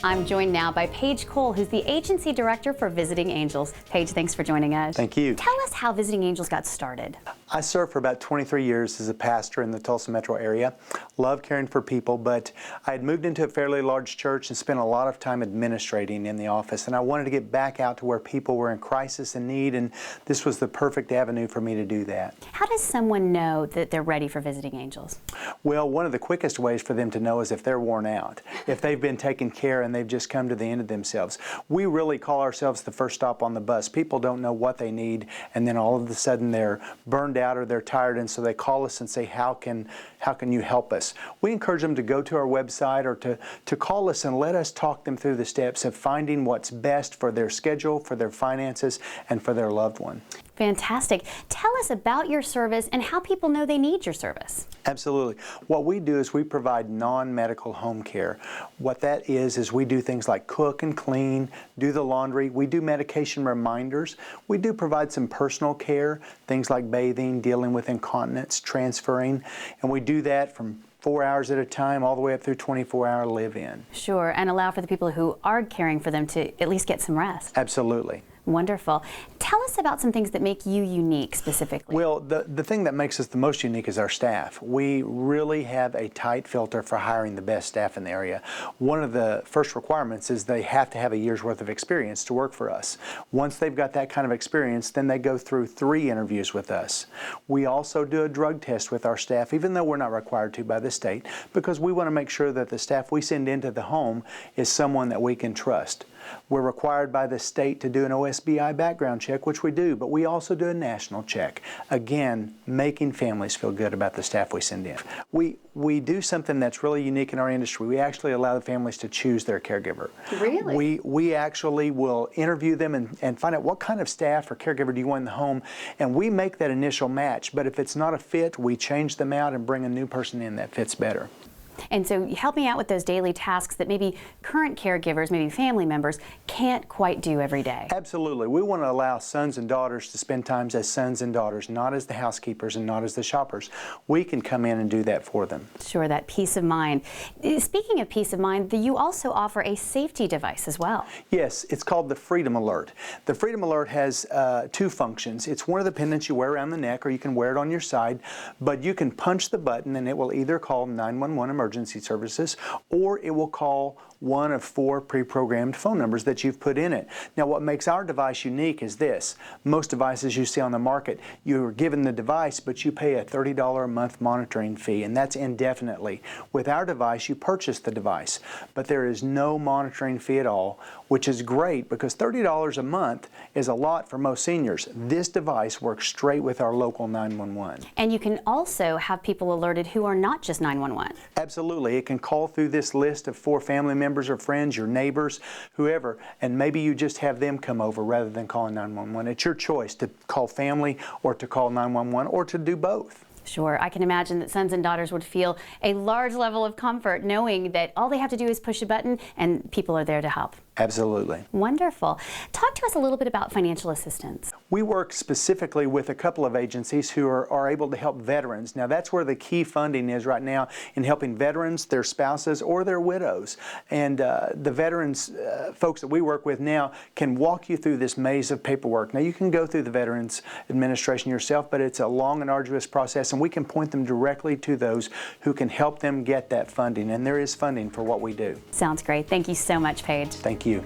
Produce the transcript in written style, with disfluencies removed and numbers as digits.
I'm joined now by Paige Cole, who's the Agency Director for Visiting Angels. Paige, thanks for joining us. Thank you. Tell us how Visiting Angels got started. I served for about 23 years as a pastor in the Tulsa metro area. Love caring for people, but I had moved into a fairly large church and spent a lot of time administrating in the office, and I wanted to get back out to where people were in crisis and need, and this was the perfect avenue for me to do that. How does someone know that they're ready for Visiting Angels? Well, one of the quickest ways for them to know is if they're worn out, if they've been taken care and they've just come to the end of themselves. We really call ourselves the first stop on the bus. People don't know what they need, and then all of a sudden they're burned out or they're tired, and so they call us and say, how can you help us? We encourage them to go to our website or to call us and let us talk them through the steps of finding what's best for their schedule, for their finances, and for their loved one. Fantastic. Tell us about your service and how people know they need your service. Absolutely. What we do is we provide non-medical home care. What that is we do things like cook and clean, do the laundry. We do medication reminders. We do provide some personal care, things like bathing, dealing with incontinence, transferring, and we do that from 4 hours at a time all the way up through 24-hour live-in. Sure, and allow for the people who are caring for them to at least get some rest. Absolutely. Wonderful. Tell us about some things that make you unique specifically. Well, the thing that makes us the most unique is our staff. We really have a tight filter for hiring the best staff in the area. One of the first requirements is they have to have a year's worth of experience to work for us. Once they've got that kind of experience, then they go through 3 interviews with us. We also do a drug test with our staff, even though we're not required to by the state, because we want to make sure that the staff we send into the home is someone that we can trust. We're required by the state to do an OSBI background check, which we do, but we also do a national check. Again, making families feel good about the staff we send in. We do something that's really unique in our industry. We actually allow the families to choose their caregiver. Really? We actually will interview them and find out what kind of staff or caregiver do you want in the home, and we make that initial match, but if it's not a fit, we change them out and bring a new person in that fits better. And so help me out with those daily tasks that maybe current caregivers, maybe family members, can't quite do every day. Absolutely. We want to allow sons and daughters to spend time as sons and daughters, not as the housekeepers and not as the shoppers. We can come in and do that for them. Sure, that peace of mind. Speaking of peace of mind, you also offer a safety device as well. Yes, it's called the Freedom Alert. The Freedom Alert has 2 functions. It's one of the pendants you wear around the neck, or you can wear it on your side, but you can punch the button and it will either call 911 emergency services, or it will call one of 4 pre-programmed phone numbers that you've put in it. Now, what makes our device unique is this. Most devices you see on the market, you're given the device, but you pay a $30 a month monitoring fee, and that's indefinitely. With our device, you purchase the device, but there is no monitoring fee at all, which is great because $30 a month is a lot for most seniors. This device works straight with our local 911. And you can also have people alerted who are not just 911. Absolutely. It can call through this list of 4 family members or friends, your neighbors, whoever, and maybe you just have them come over rather than calling 911. It's your choice to call family or to call 911 or to do both. Sure, I can imagine that sons and daughters would feel a large level of comfort knowing that all they have to do is push a button and people are there to help. Absolutely. Wonderful. Talk to us a little bit about financial assistance. We work specifically with a couple of agencies who are able to help veterans. Now, that's where the key funding is right now, in helping veterans, their spouses, or their widows. And the veterans folks that we work with now can walk you through this maze of paperwork. Now, you can go through the Veterans Administration yourself, but it's a long and arduous process, and we can point them directly to those who can help them get that funding. And there is funding for what we do. Sounds great. Thank you so much, Paige. Thank you.